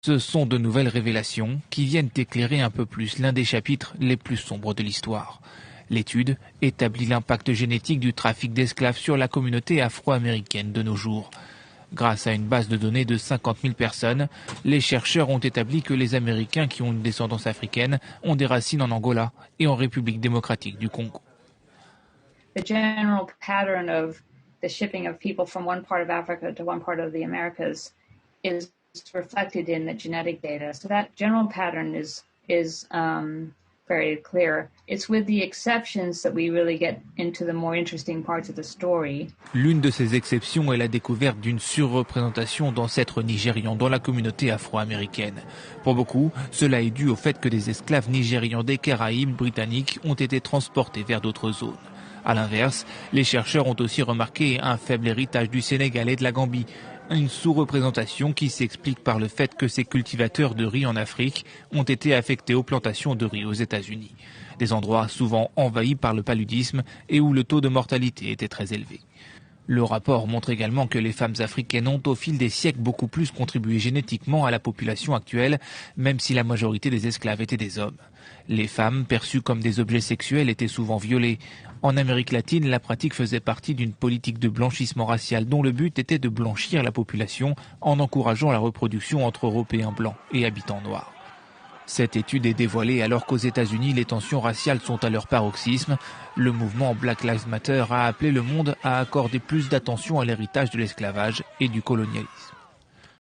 Ce sont de nouvelles révélations qui viennent éclairer un peu plus l'un des chapitres les plus sombres de l'histoire. L'étude établit l'impact génétique du trafic d'esclaves sur la communauté afro-américaine de nos jours. Grâce à une base de données de 50 000 personnes, les chercheurs ont établi que les Américains qui ont une descendance africaine ont des racines en Angola et en République démocratique du Congo. The general pattern of the shipping of people from one part of Africa to one part of the Americas is reflected in the genetic data. So that general pattern is very clear. It's with the exceptions that we really get into the more interesting parts of the story. L'une de ces exceptions est la découverte d'une surreprésentation d'ancêtres nigérians dans la communauté afro-américaine. Pour beaucoup, cela est dû au fait que des esclaves nigérians des Caraïbes britanniques ont été transportés vers d'autres zones. A l'inverse, les chercheurs ont aussi remarqué un faible héritage du Sénégal et de la Gambie, une sous-représentation qui s'explique par le fait que ces cultivateurs de riz en Afrique ont été affectés aux plantations de riz aux États-Unis, des endroits souvent envahis par le paludisme et où le taux de mortalité était très élevé. Le rapport montre également que les femmes africaines ont au fil des siècles beaucoup plus contribué génétiquement à la population actuelle, même si la majorité des esclaves étaient des hommes. Les femmes, perçues comme des objets sexuels, étaient souvent violées. En Amérique latine, la pratique faisait partie d'une politique de blanchissement racial dont le but était de blanchir la population en encourageant la reproduction entre Européens blancs et habitants noirs. Cette étude est dévoilée alors qu'aux États-Unis, les tensions raciales sont à leur paroxysme. Le mouvement Black Lives Matter a appelé le monde à accorder plus d'attention à l'héritage de l'esclavage et du colonialisme.